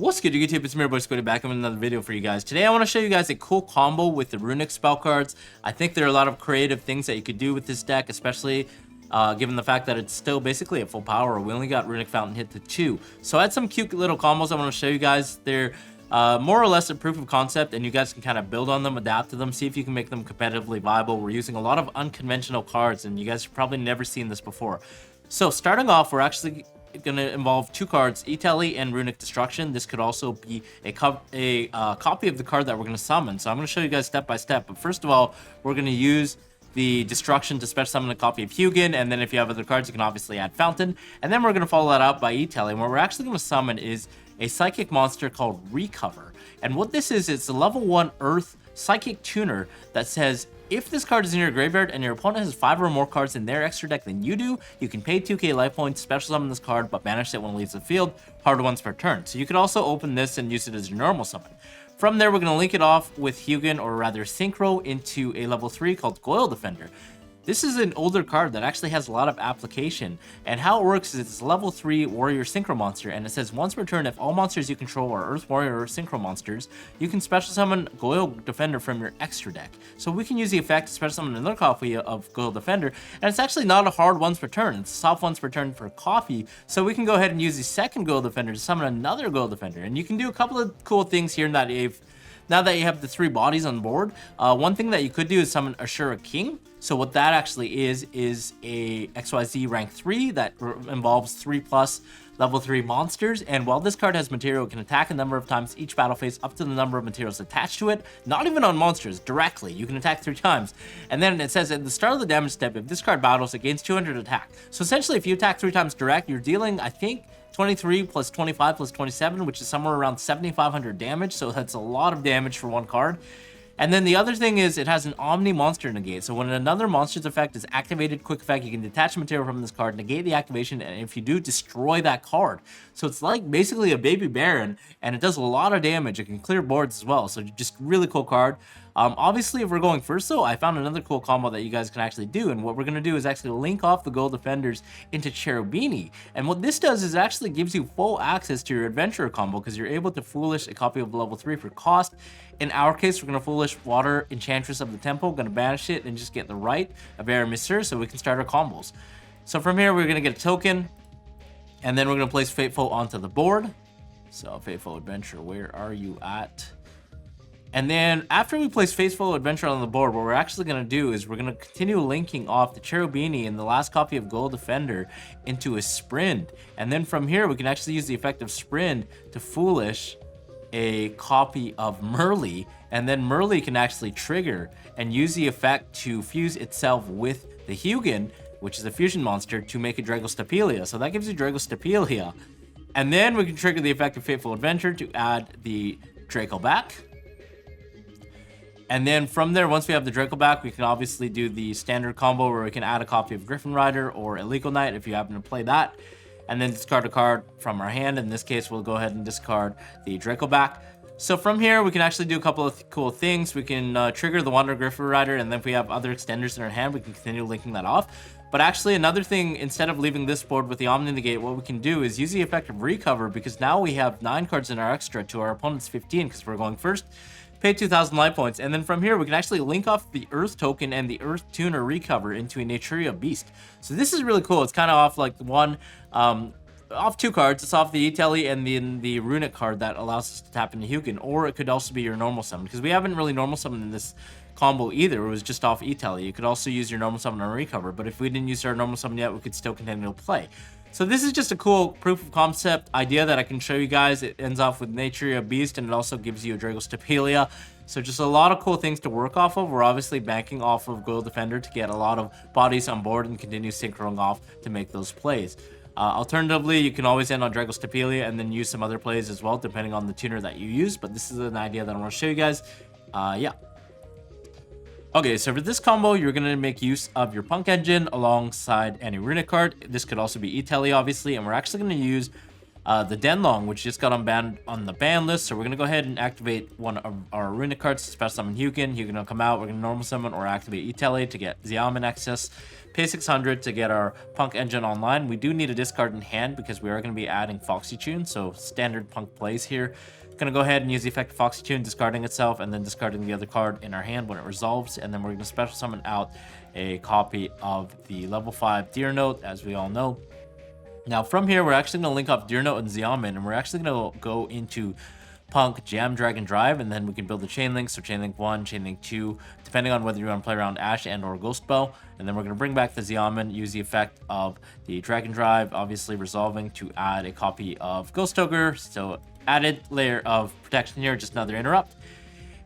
What's good, YouTube? It's me, boy Squiddy, back with another video for you guys. Today I want to show you guys a cool combo with the Runicks spell cards. I think there are a lot of creative things that you could do with this deck, especially given the fact that it's still basically at full power. We only got Runic Fountain hit to 2. So I had some cute little combos I want to show you guys. They're more or less a proof of concept, and you guys can kind of build on them, adapt to them, see if you can make them competitively viable. We're using a lot of unconventional cards, and you guys have probably never seen this before. So starting off, we're actually going to involve 2 cards, Italy and Runic Destruction. This could also be a copy of the card that we're going to summon. So I'm going to show you guys step by step. But first of all, we're going to use the Destruction to special summon a copy of Yugioh, and then if you have other cards, you can obviously add Fountain. And then we're going to follow that up by Italy. And what we're actually going to summon is a psychic monster called Recover. And what this is, it's a level 1 Earth Psychic Tuner that says, if this card is in your graveyard and your opponent has 5 or more cards in their extra deck than you do, you can pay 2k life points, special summon this card, but banish it when it leaves the field, hard once per turn. So you could also open this and use it as your normal summon. From there, we're going to link it off with Yugioh, or rather Synchro, into a level 3 called Goyo Defender. This is an older card that actually has a lot of application, and how it works is it's a level 3 warrior synchro monster, and it says once per turn, if all monsters you control are Earth Warrior or synchro monsters, you can special summon Goyo Defender from your extra deck. So we can use the effect to special summon another copy of Goyo Defender, and it's actually not a hard once per turn, it's a soft once per turn for coffee, so we can go ahead and use the second Goyo Defender to summon another Goyo Defender. And you can do a couple of cool things here that now that you have the 3 bodies on board. One thing that you could do is summon Ashura King. So what that actually is a XYZ rank 3 that involves 3+ level 3 monsters. And while this card has material, it can attack a number of times each battle phase up to the number of materials attached to it. Not even on monsters, directly. You can attack 3 times. And then it says at the start of the damage step, if this card battles, it gains 200 attack. So essentially, if you attack 3 times direct, you're dealing, I think, 23 plus 25 plus 27, which is somewhere around 7,500 damage. So that's a lot of damage for one card. And then the other thing is it has an Omni Monster negate. So when another monster's effect is activated, quick effect, you can detach material from this card, negate the activation, and if you do, destroy that card. So it's like basically a baby Baron, and it does a lot of damage. It can clear boards as well. So just really cool card. Obviously, if we're going first, though, I found another cool combo that you guys can actually do. And what we're going to do is actually link off the Gold Defenders into Cherubini. And what this does is actually gives you full access to your Adventurer combo, because you're able to Foolish a copy of level 3 for cost. In our case, we're going to Foolish Water Enchantress of the Temple, going to banish it and just get the right of Aramisur so we can start our combos. So from here, we're going to get a token, and then we're going to place Fateful onto the board. So Fateful Adventure, where are you at? And then after we place Faithful Adventure on the board, what we're actually going to do is we're going to continue linking off the Cherubini and the last copy of Gold Defender into a Sprint. And then from here, we can actually use the effect of Sprint to Foolish a copy of Merly. And then Merly can actually trigger and use the effect to fuse itself with the Yugioh, which is a fusion monster, to make a DRAGOSTAPELIA. So that gives you DRAGOSTAPELIA. And then we can trigger the effect of Fateful Adventure to add the Draco back. And then from there, once we have the Draco back, we can obviously do the standard combo where we can add a copy of Griffin Rider or Illegal Knight if you happen to play that. And then discard a card from our hand. In this case, we'll go ahead and discard the Draco back. So from here, we can actually do a couple of cool things. We can trigger the Wanderer Griffin Rider, and then if we have other extenders in our hand, we can continue linking that off. But actually, another thing, instead of leaving this board with the Omni Negate, what we can do is use the effect of Recover, because now we have 9 cards in our extra to our opponent's 15, because we're going first. Pay 2,000 life points, and then from here we can actually link off the Earth token and the Earth Tuner Recover into a NATURIA Beast. So this is really cool. It's kind of off like one, off 2 cards. It's off the Italy and the Runic card that allows us to tap into Yugioh, or it could also be your normal summon, because we haven't really normal summoned in this combo either. It was just off Italy. You could also use your normal summon on Recover, but if we didn't use our normal summon yet, we could still continue to play. So this is just a cool proof of concept idea that I can show you guys. It ends off with NATURIA Beast, and it also gives you a DRAGOSTAPELIA. So just a lot of cool things to work off of. We're obviously banking off of Gold Defender to get a lot of bodies on board and continue synchroning off to make those plays. Alternatively, you can always end on DRAGOSTAPELIA and then use some other plays as well, depending on the tuner that you use. But this is an idea that I want to show you guys. Yeah. Okay, so for this combo, you're going to make use of your Punk Engine alongside any Runic card. This could also be Italy, obviously, and we're actually going to use the Denglong, which just got unbanned on the ban list. So we're going to go ahead and activate one of our Runic cards to special summon Hugin. Hugin will come out. We're going to normal summon or activate Itali to get Xiaomin access. Pay 600 to get our Punk engine online. We do need a discard in hand because we are going to be adding Foxy Tune. So standard Punk plays here. Going to go ahead and use the effect of Foxy Tune, discarding itself, and then discarding the other card in our hand when it resolves. And then we're going to special summon out a copy of the level 5 Deer Note, as we all know. Now from here, we're actually going to link up Deer Note and Xiaomin, and we're actually going to go into Punk, Jam, Dragon, Drive, and then we can build the chain link. So chain link 1, chain link 2, depending on whether you want to play around Ash and or Ghost Bell. And then we're going to bring back the Xiaomin, use the effect of the Dragon Drive, obviously resolving to add a copy of Ghost Ogre. So added layer of protection here, just another interrupt.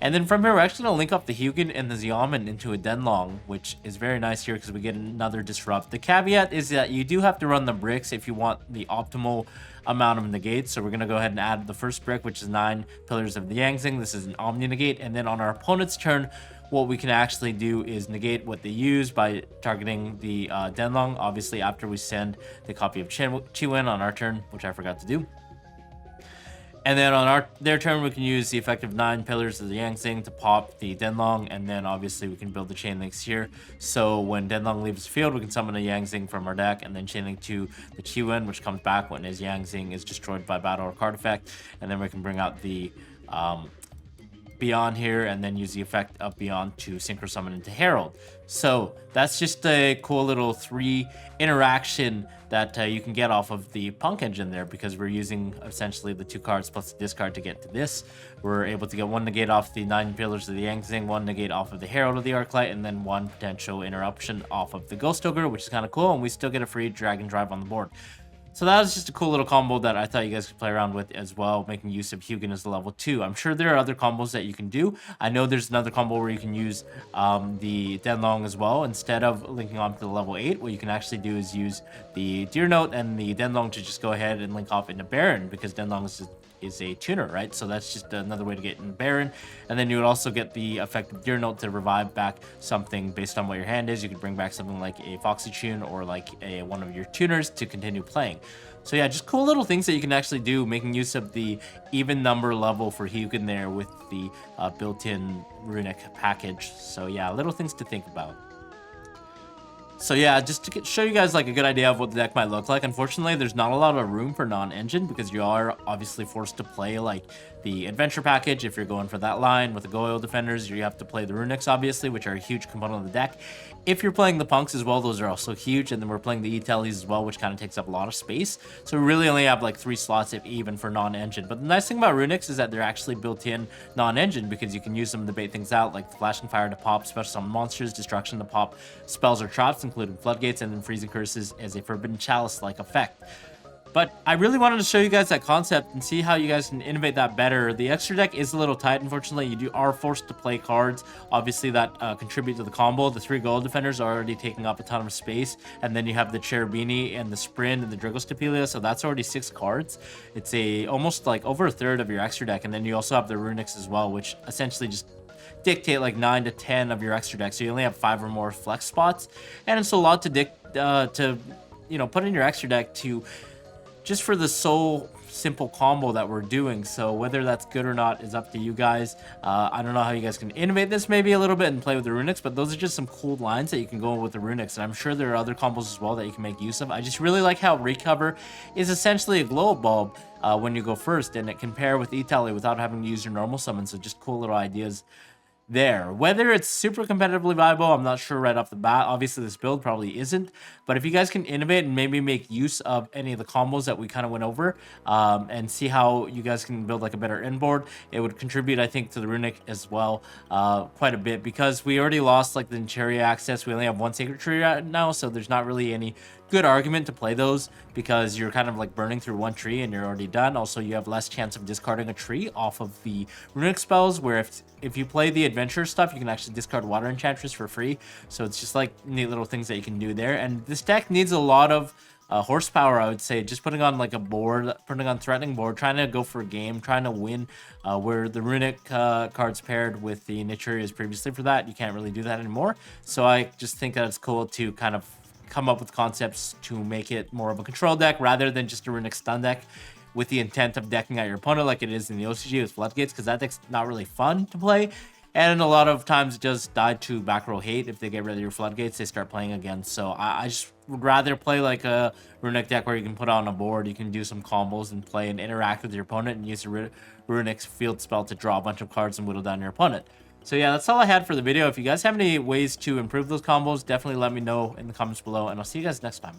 And then from here, we're actually going to link up the Hugin and the Xiaomin into a Denglong, which is very nice here because we get another disrupt. The caveat is that you do have to run the bricks if you want the optimal amount of negates. So we're going to go ahead and add the first brick, which is 9 Pillars of the Yangzing. This is an Omni negate. And then on our opponent's turn, what we can actually do is negate what they use by targeting the Denglong, obviously after we send the copy of Chiwen on our turn, which I forgot to do. And then on their turn, we can use the effective 9 Pillars of the Yangzing to pop the Denglong, and then obviously we can build the chain links here. So when Denglong leaves the field, we can summon a Yangzing from our deck, and then chain link to the Chiwen, which comes back when his Yangzing is destroyed by battle or card effect. And then we can bring out the Beyond here, and then use the effect of Beyond to synchro summon into Herald. So that's just a cool little 3 interaction that you can get off of the Punk engine there, because we're using essentially the 2 cards plus the discard to get to this. We're able to get 1 negate off the 9 Pillars of the Yangzing, 1 negate off of the Herald of the Arclight, and then 1 potential interruption off of the Ghost Ogre, which is kind of cool, and we still get a free Dragon Drive on the board. So that was just a cool little combo that I thought you guys could play around with as well, making use of Hugin as the level 2. I'm sure there are other combos that you can do. I know there's another combo where you can use the Denglong as well. Instead of linking on to the level 8, what you can actually do is use the Deer Note and the Denglong to just go ahead and link off into Baron, because Denglong is a tuner, right? So that's just another way to get in Baron. And then you would also get the effective Deer Note to revive back something based on what your hand is. You could bring back something like a Foxy Tune or like one of your tuners to continue playing. So yeah, just cool little things that you can actually do, making use of the even number level for Hugin there with the built-in Runic package. So yeah, little things to think about. So yeah, just to show you guys like a good idea of what the deck might look like. Unfortunately, there's not a lot of room for non-engine because you are obviously forced to play like the adventure package. If you're going for that line with the Goyo defenders, you have to play the Runicks, obviously, which are a huge component of the deck. If you're playing the Punks as well, those are also huge. And then we're playing the E-Tellies as well, which kind of takes up a lot of space. So we really only have like 3 slots if even for non-engine. But the nice thing about Runicks is that they're actually built in non-engine, because you can use them to bait things out, like the Flashing Fire to pop special summon monsters, Destruction to pop spells or traps, including Floodgates, and then Freezing Curses as a Forbidden Chalice-like effect. But I really wanted to show you guys that concept and see how you guys can innovate that better. The extra deck is a little tight, unfortunately. You are forced to play cards, obviously, that contribute to the combo. The 3 gold defenders are already taking up a ton of space. And then you have the Cherubini and the Sprint and the Dragostapelia, so that's already 6 cards. It's almost like over a third of your extra deck. And then you also have the Runicks as well, which essentially just dictate like 9 to 10 of your extra deck. So you only have 5 or more flex spots. And it's a lot to put in your extra deck to just for the sole simple combo that we're doing. So whether that's good or not is up to you guys. I don't know how you guys can innovate this maybe a little bit and play with the Runicks, but those are just some cool lines that you can go with the Runicks, and I'm sure there are other combos as well that you can make use of. I just really like how Recover is essentially a glow bulb when you go first, and it can pair with E-Tally without having to use your normal summon. So just cool little ideas there. Whether it's super competitively viable, I'm not sure right off the bat. Obviously, this build probably isn't, but if you guys can innovate and maybe make use of any of the combos that we kind of went over, and see how you guys can build like a better inboard, it would contribute, I think, to the Runic as well quite a bit, because we already lost like the NATURIA access. We only have 1 Sacred Tree right now, so there's not really any good argument to play those, because you're kind of like burning through 1 tree and you're already done. Also, you have less chance of discarding a tree off of the Runic spells, where if you play the adventure stuff, you can actually discard Water Enchantress for free. So it's just like neat little things that you can do there. And this deck needs a lot of horsepower, I would say. Just putting on like a board, putting on threatening board, trying to go for a game, trying to win, where the Runic cards paired with the Naturias previously for that, you can't really do that anymore. So I just think that it's cool to kind of come up with concepts to make it more of a control deck rather than just a Runic stun deck. with the intent of decking out your opponent like it is in the OCG with Floodgates, because that deck's not really fun to play. And a lot of times it just die to back row hate. If they get rid of your Floodgates, they start playing again. So I just would rather play like a Runick deck where you can put on a board, you can do some combos and play and interact with your opponent and use the Runicks field spell to draw a bunch of cards and whittle down your opponent. So yeah, that's all I had for the video. If you guys have any ways to improve those combos, definitely let me know in the comments below, and I'll see you guys next time.